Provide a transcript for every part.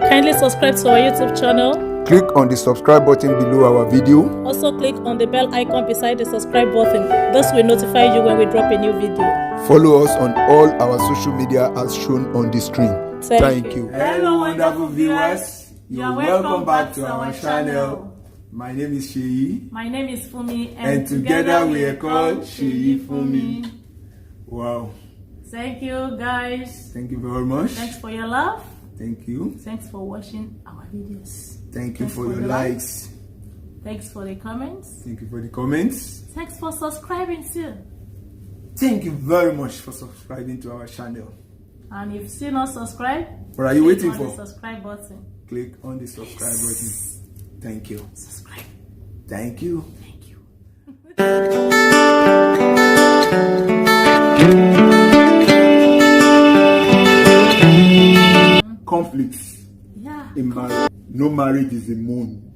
Kindly subscribe to our YouTube channel. Click on the subscribe button below our video. Also click on the bell icon beside the subscribe button. This will notify you when we drop a new video. Follow us on all our social media as shown on the screen. Thank you. Hello wonderful viewers. You're welcome back to our channel. My name is Sheyi. My name is Fumi. And together we are called Sheyi Fumi. Wow. Thank you guys. Thank you very much. Thanks for your love. Thank you. Thanks for watching our videos. Thank you for your likes. Thanks for the comments. Thank you for the comments. Thanks for subscribing too. Thank you very much for subscribing to our channel. And if you still not subscribed, what are you waiting for? For? The subscribe button. Click on the subscribe button. Thank you. Subscribe. Thank you. Thank you. Conflicts in marriage. No marriage is immune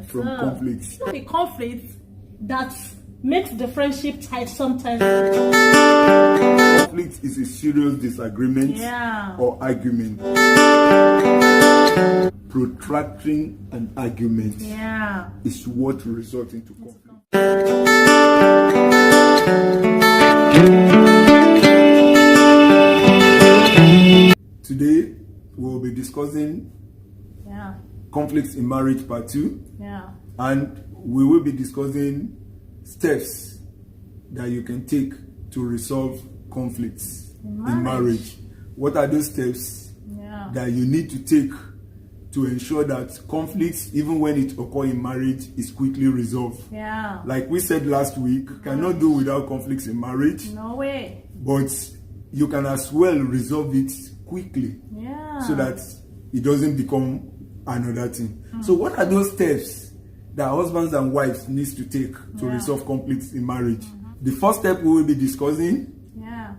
from conflicts. The conflict that makes the friendship tight sometimes. Conflict is a serious disagreement or argument. Protracting an argument is what results into conflict. Today we will be discussing conflicts in marriage part 2, and we will be discussing steps that you can take to resolve conflicts in marriage. What are those steps that you need to take to ensure that conflicts, even when it occurs in marriage, is quickly resolved? Like we said last week, you cannot do without conflicts in marriage. No way. But you can as well resolve it quickly so that it doesn't become another thing. So what are those steps that husbands and wives need to take to resolve conflicts in marriage? The first step we will be discussing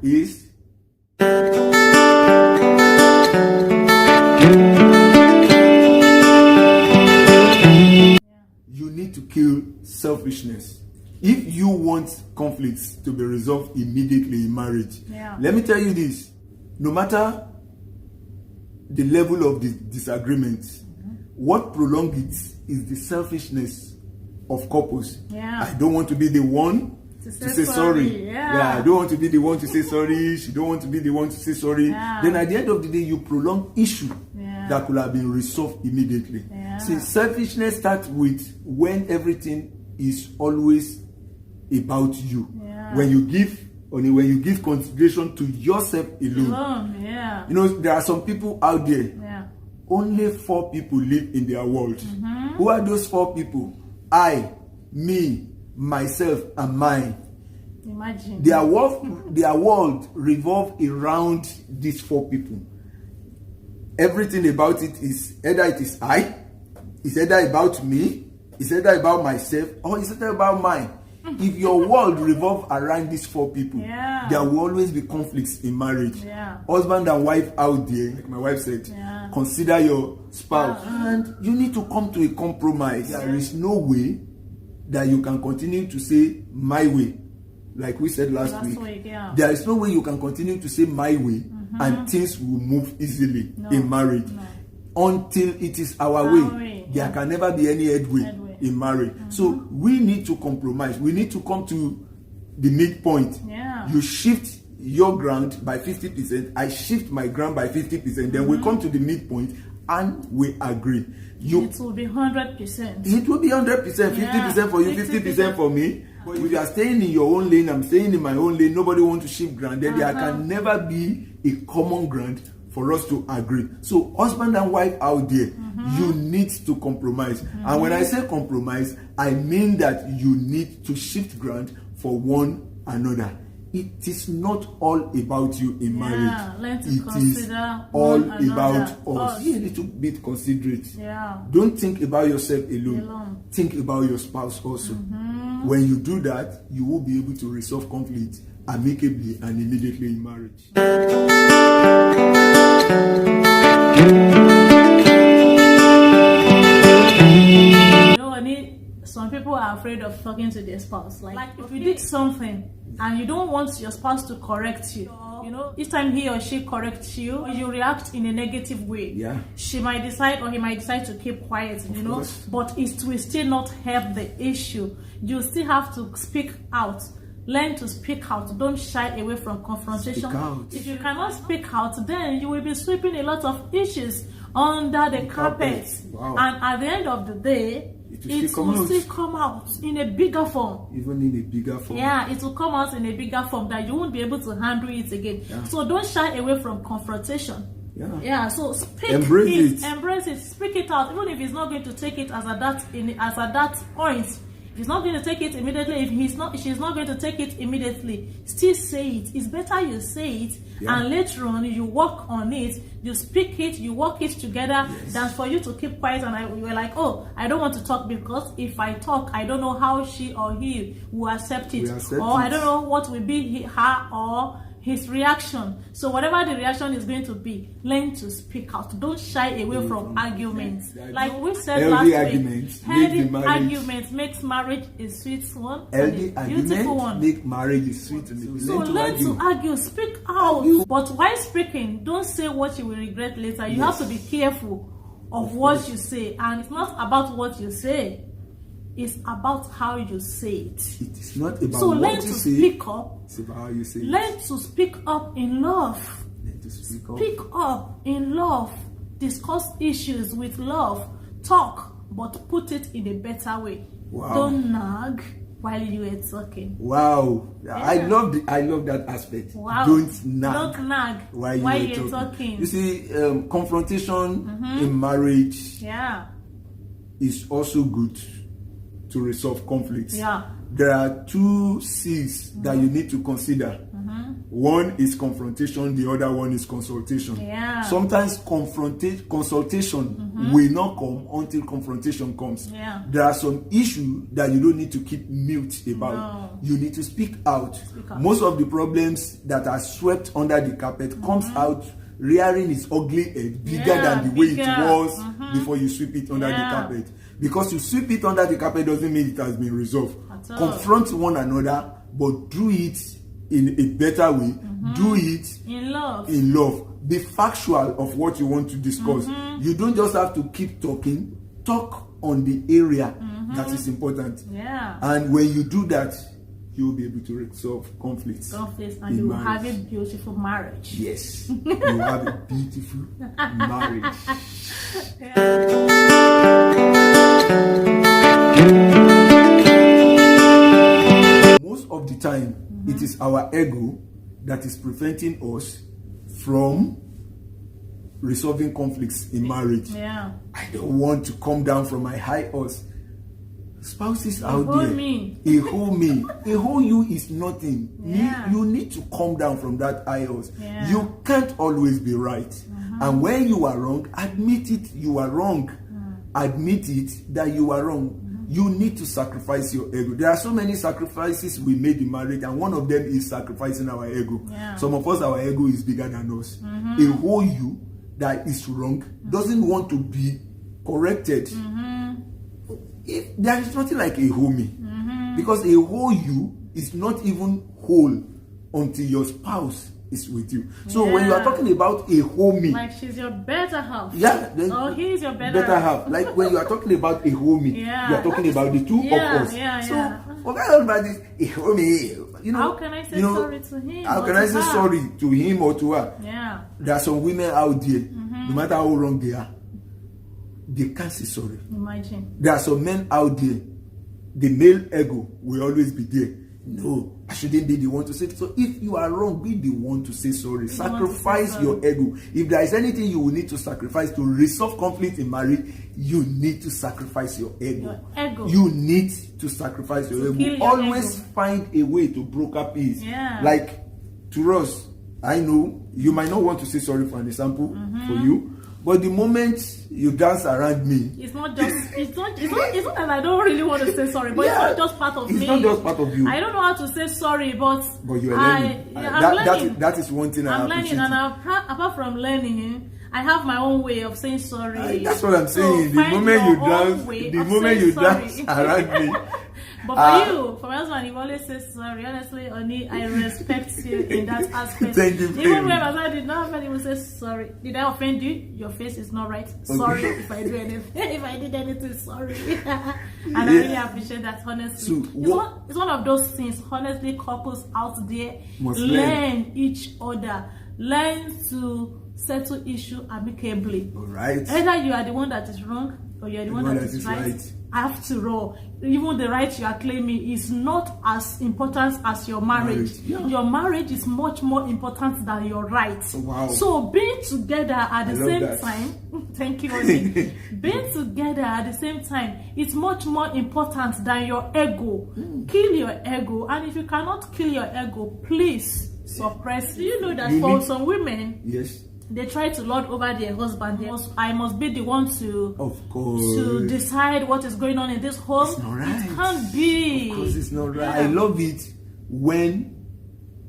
is you need to kill selfishness. If you want conflicts to be resolved immediately in marriage, let me tell you this: no matter the level of the disagreement, what prolongs it is the selfishness of couples. I don't want to be the one to say sorry. I don't want to be the one to say sorry. She don't want to be the one to say sorry. Then at the end of the day, you prolong issue that could have been resolved immediately. See, selfishness starts with when everything is always about you. When you give consideration to yourself alone. You know, there are some people out there. Only 4 people live in their world. Who are those 4 people? I, me, myself, and mine. Imagine. Their world revolves around these 4 people. Everything about it is either it is I, it's either about me, it's either about myself, or it's either about mine. If your world revolves around these 4 people, there will always be conflicts in marriage. Husband and wife out there, like my wife said, consider your spouse. And you need to come to a compromise. There is no way that you can continue to say my way. Like we said last week. There is no way you can continue to say my way and things will move easily in marriage. Until it is our way. There can never be any headway in marriage. So we need to compromise. We need to come to the midpoint. You shift your ground by 50%, I shift my ground by 50%, then we come to the midpoint and we agree. It will be 100%. It will be 100%, 50% for you, 50% for me. But if you are staying in your own lane, I'm staying in my own lane, nobody wants to shift ground, then there can never be a common ground for us to agree. So husband and wife out there, you need to compromise. And when I say compromise, I mean that you need to shift ground for one another. It is not all about you in marriage. It is all about us. Be a little bit considerate. Don't think about yourself alone. Think about your spouse also. When you do that, you will be able to resolve conflict amicably and immediately in marriage. You know, some people are afraid of talking to their spouse. Like if you did something and you don't want your spouse to correct you, you know, each time he or she corrects you, you react in a negative way. Yeah. She might decide or he might decide to keep quiet, you know, but it will still not help the issue. You still have to speak out. Learn to speak out. Don't shy away from confrontation. If you cannot speak out, then you will be sweeping a lot of issues under the carpet. Wow. And at the end of the day, it will still come out in a bigger form. Even in a bigger form. Yeah, it will come out in a bigger form that you won't be able to handle it again. Yeah. So don't shy away from confrontation. Yeah, so speak it. Embrace it. Speak it out. Even if he's not going to take it as at that point. He's not going to take it immediately. If she's not going to take it immediately, still say it. It's better you say it, and later on you work on it, you speak it, you work it together, than for you to keep quiet and you were like, oh, I don't want to talk because if I talk, I don't know how she or he will accept it, I don't know what will be her or his reaction. So whatever the reaction is going to be, learn to speak out. Don't shy away from arguments. Like we said last week, healthy arguments makes marriage a sweet one, healthy arguments make marriage a sweet one. So learn to argue, speak out. But while speaking, don't say what you will regret later. You have to be careful of what you say, and it's not about what you say. It's about how you say it. It is not about so what you say. Speak up. It's about how you say learn to speak up in love. Learn to speak up in love. Discuss issues with love. Talk, but put it in a better way. Wow. Don't nag while you are talking. Wow. Yeah. I love that aspect. Wow. Don't nag while you are talking. You see, confrontation in marriage is also good to resolve conflicts. Yeah. There are two C's that you need to consider. One is confrontation, the other one is consultation. Yeah. Sometimes consultation will not come until confrontation comes. Yeah. There are some issues that you don't need to keep mute about. No. You need to speak out. Most of the problems that are swept under the carpet comes out rearing its ugly head bigger than the way it was before you sweep it under the carpet. Because you sweep it under the carpet doesn't mean it has been resolved. Confront one another, but do it in a better way. Do it in love. Be factual of what you want to discuss. You don't just have to keep talking. Talk on the area that is important. Yeah. And when you do that, you will be able to resolve conflicts. And you will have a beautiful marriage. Yes. You will have a beautiful marriage. Most of the time, it is our ego that is preventing us from resolving conflicts in marriage. Yeah. I don't want to come down from my high horse. Spouses out there, a whole you is nothing. Yeah. You need to come down from that high horse. Yeah. You can't always be right. And when you are wrong, admit it, you are wrong. Admit it that you are wrong. You need to sacrifice your ego. There are so many sacrifices we made in marriage, and one of them is sacrificing our ego. Yeah. Some of us, our ego is bigger than us. A whole you that is wrong doesn't want to be corrected. There is nothing like a whole me. Because a whole you is not even whole until your spouse is with you. So when you are talking about a whole me, like she's your better half. Yeah. He's your better half. Like when you are talking about a whole me, you are talking about the two of us. Forget about this a whole me. You know, how can I say sorry to him? How can I say sorry to him or to her? Yeah. There are some women out there, no matter how wrong they are, they can't say sorry. Imagine. There are some men out there, the male ego will always be there. No, I shouldn't be the one to say. So if you are wrong, be the one to say sorry. Sacrifice your ego. If there is anything you will need to sacrifice to resolve conflict in marriage, you need to sacrifice your ego. You need to sacrifice your ego. Always find a way to broker peace. Yeah. Like to us, I know you might not want to say sorry for an example for you. But the moment you dance around me, it's not that I don't really want to say sorry, but it's not just part of me. It's not just part of you. I don't know how to say sorry, but you are learning. I'm learning. That is one thing I'm learning, and apart from learning, I have my own way of saying sorry. That's what I'm saying. So the moment you dance around me. But for you, for my husband, he always says sorry. Honestly, Oni, I respect you in that aspect. Thank you. Even when my husband did not offend, he would say sorry. Did I offend you? Your face is not right. Sorry if I do anything. If I did anything, sorry. And I really appreciate that, honestly. So, it's one of those things, honestly, couples out there must learn each other. Learn to settle issue amicably. All right. Either you are the one that is wrong or you are the one that is right. After all, even the right you are claiming is not as important as your marriage. Yeah. Your marriage is much more important than your right. Wow. So being together at the same time, thank you, Oni. Being together at the same time is much more important than your ego. Kill your ego, and if you cannot kill your ego, please suppress. Do you know that for some women, yes, they try to lord over their husband. I must be the one to, of course, to decide what is going on in this home. It's not right. It can't be. Of course, it's not right. I love it when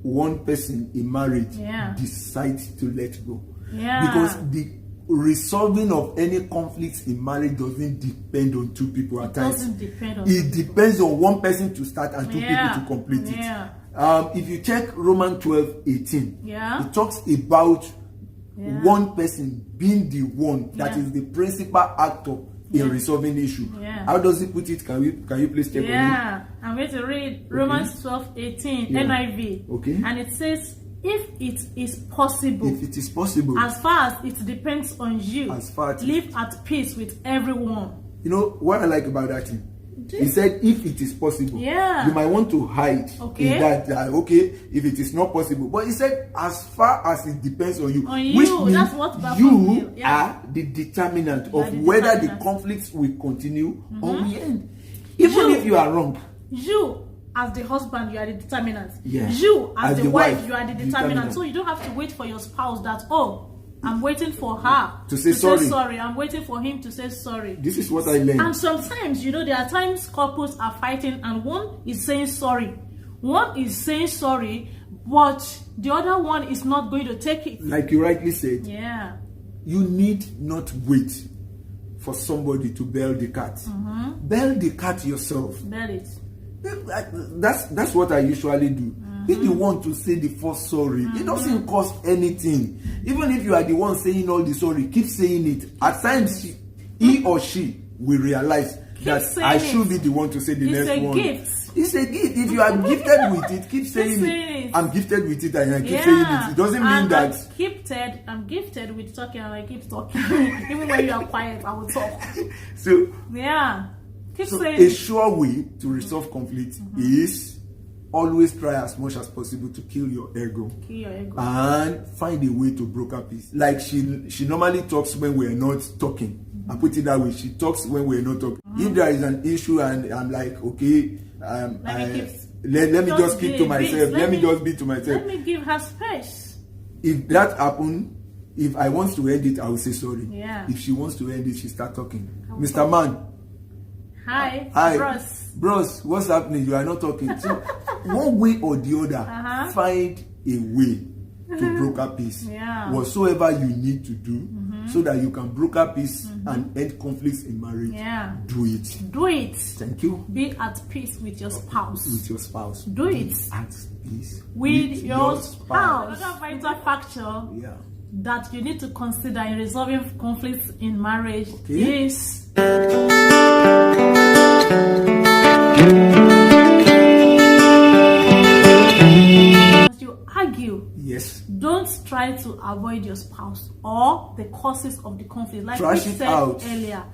one person in marriage decides to let go. Yeah. Because the resolving of any conflicts in marriage doesn't depend on two people at times. It doesn't depend on it depends on one person to start and two people to complete it. If you check Romans 12:18, it talks about one person being the one that is the principal actor in resolving the issue. How does he put it? Can you please check on it? I'm going to read Romans 12:18 NIV. Okay. And it says, if it is possible, as far as it depends on you, live at peace with everyone. You know what I like about that thing? He said, if it is possible. You might want to hide in that, if it is not possible. But he said, as far as it depends on you. Which means that's what you are the determinant of whether the conflicts will continue or will end. Even if you are wrong. You, as the husband, you are the determinant. You, as the wife, you are the determinant. So you don't have to wait for your spouse that, I'm waiting for her to say sorry. I'm waiting for him to say sorry. This is what I learned. And sometimes, there are times couples are fighting and one is saying sorry. One is saying sorry, but the other one is not going to take it. Like you rightly said. You need not wait for somebody to bail the cat. Bail the cat yourself. Bail it. That's what I usually do. Be the one to say the first sorry. It doesn't cost anything. Even if you are the one saying all the sorry, keep saying it. At times, he or she will realize that I should be the one to say the next one. It's a gift. If you are gifted with it, keep saying it. I'm gifted with it and I keep saying it. It doesn't mean that I'm gifted with talking and I keep talking. Even when you are quiet, I will talk. So saying a sure way to resolve conflict is always try as much as possible to kill your ego. And find a way to broker peace. Like she normally talks when we're not talking. I put it that way. She talks when we're not talking. If there is an issue and I'm like, okay, let me just keep to myself. Let me just be to myself. Let me give her space. If that happens, if I want to end it, I will say sorry. If she wants to end it, she start talking. Mr. Man. Hi. Bros, what's happening? You are not talking. So, one way or the other, find a way to broker peace. Whatsoever you need to do so that you can broker peace and end conflicts in marriage. Do it. Do it. Thank you. Be at peace with your spouse. Do Be it. at peace with your spouse. Another vital factor that you need to consider in resolving conflicts in marriage is as you argue, don't try to avoid your spouse or the causes of the conflict. Like we said earlier,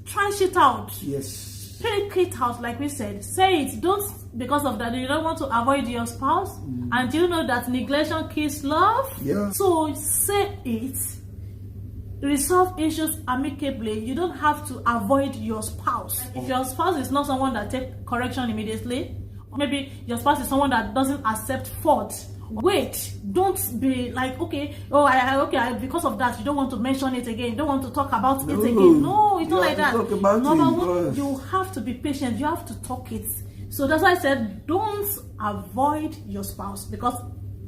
trash it out. Speak it out, like we said. Say it. Don't, because of that, you don't want to avoid your spouse. And you know that neglection kills love. So say it. Resolve issues amicably. You don't have to avoid your spouse. If your spouse is not someone that takes correction immediately, maybe your spouse is someone that doesn't accept fault, wait. Don't be like, because of that, you don't want to mention it again. You don't want to talk about it again. No, it's not like that. Number one, you have to be patient. You have to talk it. So that's why I said, don't avoid your spouse, because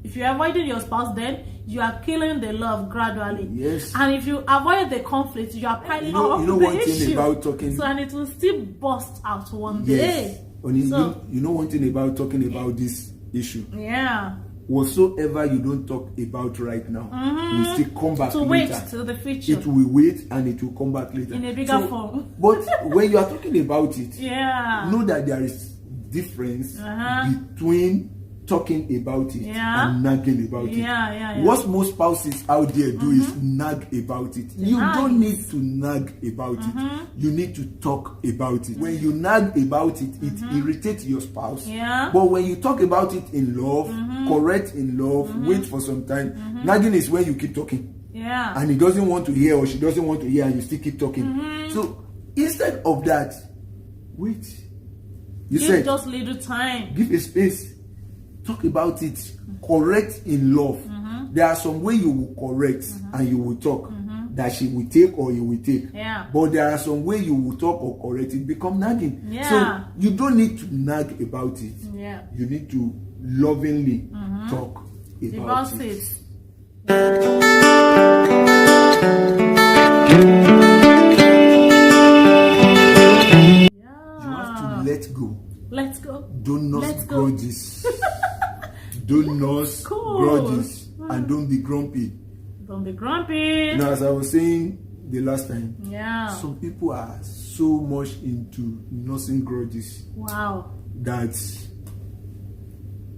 If you're avoiding your spouse, then you are killing the love gradually. Yes. And if you avoid the conflict, you are piling up you know the one issue. thing about talking. So, and it will still burst out one Yes. day. You know one thing about talking about this issue. Yeah. Whatsoever you don't talk about right now, will still come back later. Wait till the future. It will wait and it will come back later. In a bigger form. But when you are talking about it, know that there is difference between talking about it and nagging about it. What most spouses out there do is nag about it. You don't need to nag about it. You need to talk about it. When you nag about it, it irritates your spouse. But when you talk about it in love, correct in love, wait for some time. Nagging is when you keep talking. And he doesn't want to hear or she doesn't want to hear and you still keep talking. So instead of that, wait. Give just little time. Give a space. Talk about it. Correct in love. There are some way you will correct and you will talk that she will take or you will take. But there are some way you will talk or correct it become nagging. So you don't need to nag about it. You need to lovingly talk about it. Let go. Let's go. Don't nurse grudges. Don't nurse grudges. And don't be grumpy. Don't be grumpy. Now, as I was saying the last time, some people are so much into nursing grudges. Wow. That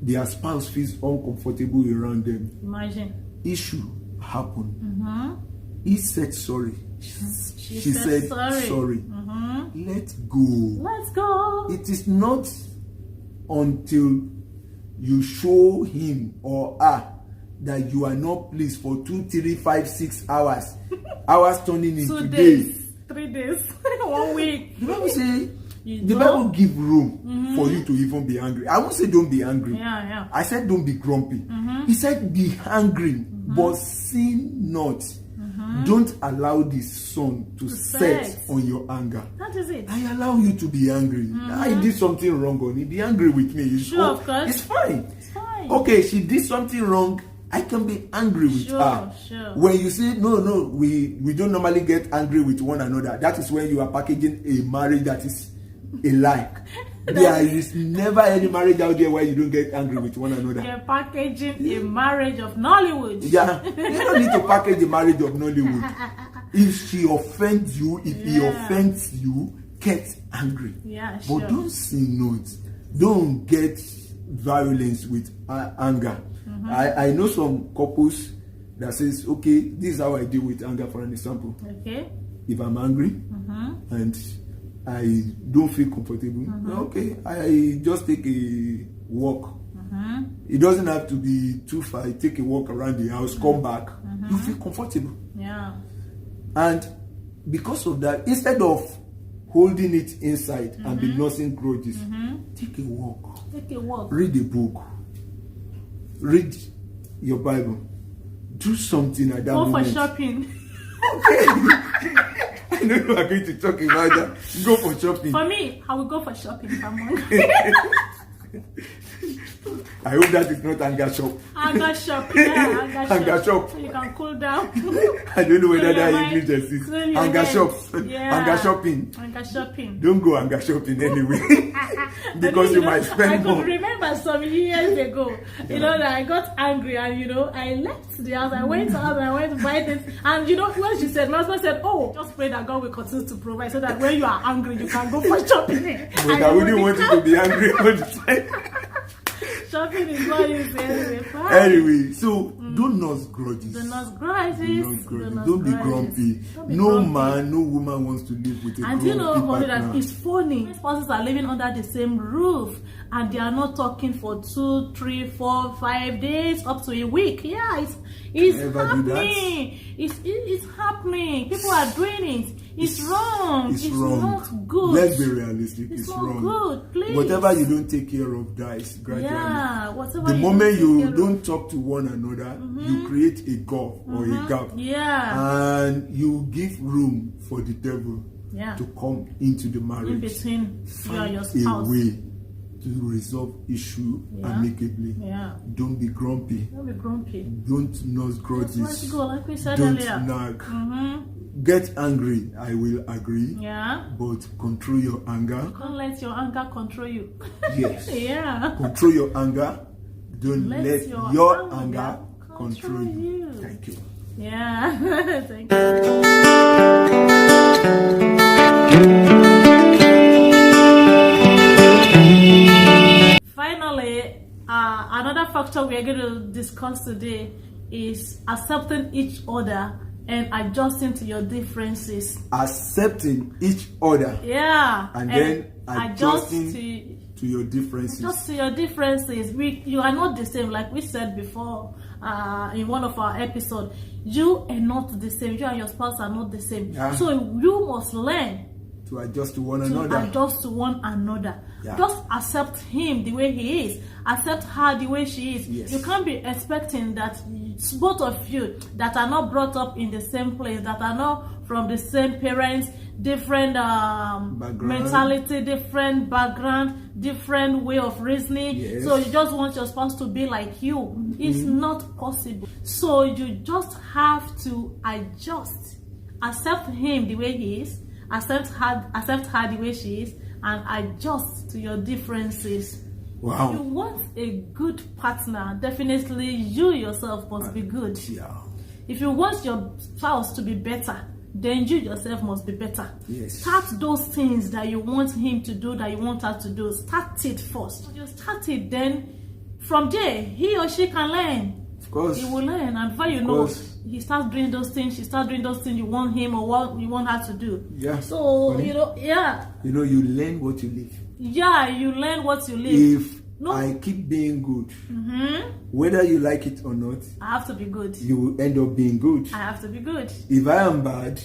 their spouse feels uncomfortable around them. Imagine. Issue happened. He said sorry. She said sorry. Let go. Let's go. It is not until you show him or her that you are not pleased for 2, 3, 5, 6 hours. Hours turning into 2 days. 3 days. 1 week. The Bible say the Bible give room for you to even be angry. I won't say don't be angry. I said don't be grumpy. He said be angry, but sin not. Don't allow the sun to set on your anger. That is it. I allow you to be angry. I did something wrong on it. Be angry with me. Of course. It's fine. Okay, she did something wrong. I can be angry with her. When you say no, we don't normally get angry with one another. That is when you are packaging a marriage that is a lie. There is never any marriage out there where you don't get angry with one another. You're packaging a marriage of Nollywood. You don't need to package a marriage of Nollywood. If she offends you, if he offends you, get angry. But don't sin not. Don't get violence with anger. I know some couples that says, okay, this is how I deal with anger, for an example. Okay. If I'm angry and I don't feel comfortable, okay, I just take a walk. It doesn't have to be too far. I take a walk around the house, come back, you feel comfortable. And because of that, instead of holding it inside and be nursing grudges, take a walk. Read a book. Read your Bible. Do something at that moment. Go for shopping. Okay. I know you are going to talk about that. Go for shopping. For me, I will go for shopping if I'm hungry. I hope that is not anger shop. Anger shop, anger shop. So you can cool down. I don't know whether that English exists. Anger shop. Anger shopping. Anger shopping. Don't go anger shopping anyway. Because you might spend more. I could remember some years ago, that I got angry and, I left the house. I went out and I went to buy this. And, when she said, my husband said, just pray that God will continue to provide so that when you are angry, you can go for shopping. But I wouldn't want you to be angry all the time. Shopping is what is anyway, so don't nurse grudges. Don't nurse grudges. Don't be grumpy. No man, no woman wants to live with a grumpy partner. That it's funny. Spouses are living under the same roof and they are not talking for 2, 3, 4, 5 days, up to a week. Yeah, it's happening. It's happening. People are doing it. It's wrong. It's not good. Let's be realistic. It's not wrong. Good. Please. Whatever you don't take care of dies gradually. Yeah, whatever. The moment you don't talk to one another, you create a gulf or a gap. Yeah. And you give room for the devil to come into the marriage. In between you and your spouse. A way to resolve issue amicably. Yeah. Don't be grumpy. Don't be grumpy. Don't nose grudges. Let's go, like we said Don't earlier. nag. Get angry. I will agree. Yeah. But control your anger. Don't let your anger control you. Yes. Yeah. Control your anger. Don't let your anger control you. Thank you. Yeah. Thank you. Finally, another factor we are going to discuss today is accepting each other and adjusting to your differences. Accepting each other. Yeah. And then adjusting to your differences. Just to your differences. You are not the same, like we said before in one of our episodes. You are not the same. You and your spouse are not the same. Yeah. So you must learn to adjust to one another. Adjust to one another. Yeah. Just accept him the way he is. Accept her the way she is. Yes. You can't be expecting that both of you that are not brought up in the same place, that are not from the same parents, different mentality, different background, different way of reasoning. Yes. So you just want your spouse to be like you. It's not possible. So you just have to adjust. Accept him the way he is. Accept her the way she is, and adjust to your differences. Wow. If you want a good partner, definitely you yourself must be good. Yeah. If you want your spouse to be better, then you yourself must be better. Yes. Start those things that you want him to do, that you want her to do. Start it first. When you start it, then from there, he or she can learn. Of course. He will learn, and before you know, he starts doing those things, she starts doing those things you want him or what you want her to do. Yeah. So, you learn what you live. Yeah, you learn what you live. If I keep being good, whether you like it or not, I have to be good. You will end up being good. I have to be good. If I am bad,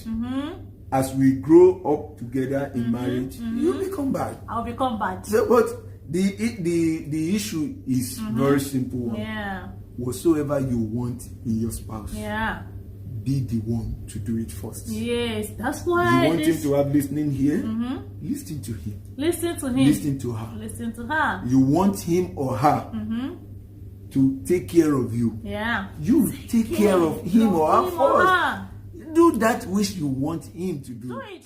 as we grow up together in marriage, you become bad. I'll become bad. So, but the issue is very simple one. Yeah. Whatsoever you want in your spouse, be the one to do it first. Yes, that's why. You want him to have listening here? Listen to him. Listen to him. Listen to her. Listen to her. You want him or her to take care of you. Yeah. You take care of him or her first. Do that which you want him to do. Do it.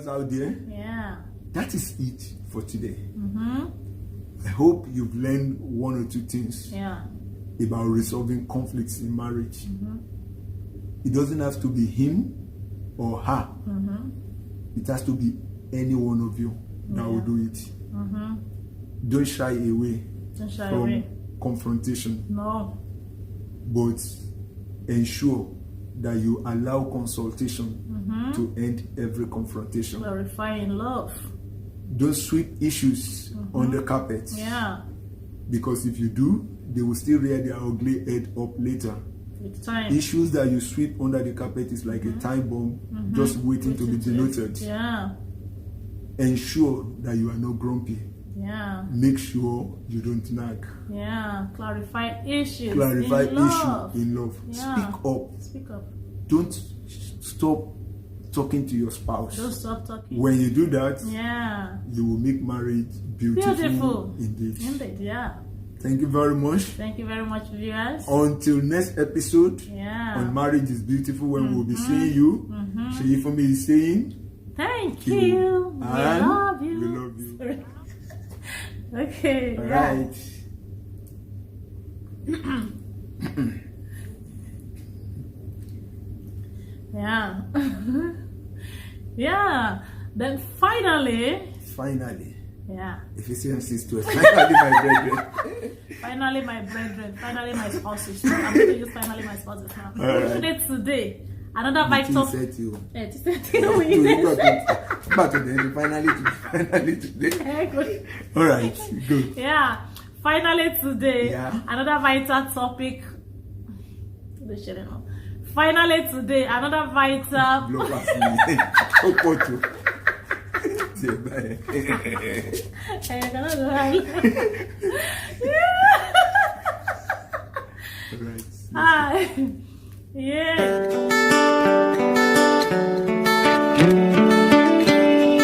Out there. Yeah. That is it for today. I hope you've learned one or two things about resolving conflicts in marriage. It doesn't have to be him or her. It has to be any one of you that will do it. Don't shy away from confrontation. No. But ensure that you allow consultation to end every confrontation. Clarifying love. Don't sweep issues on the carpet. Yeah. Because if you do, they will still rear their ugly head up later. With time. Issues that you sweep under the carpet is like a time bomb just waiting to be detonated. Yeah. Ensure that you are not grumpy. Yeah. Make sure you don't nag. Yeah. Clarify issues. Clarify in love. issue in love. Yeah. Speak up. Speak up. Don't stop talking to your spouse. Don't stop talking. When you do that, you will make marriage beautiful. Indeed. Indeed, yeah. Thank you very much. Thank you very much, viewers. Until next episode on Marriage is Beautiful, when we'll be seeing you. Sheyifumi is saying thank you. We love you. We love you. Okay. All right. Yeah. Yeah. Then finally. Yeah. If you say I'm sister, finally my brethren. Finally my brethren. Finally my spouses. I'm going to use finally my spouses now. Right. Today. Another vital. Said you. Finally today. All right. Good. Yeah. Finally today. Another vital topic. Finally today, another vital. Right. Yeah.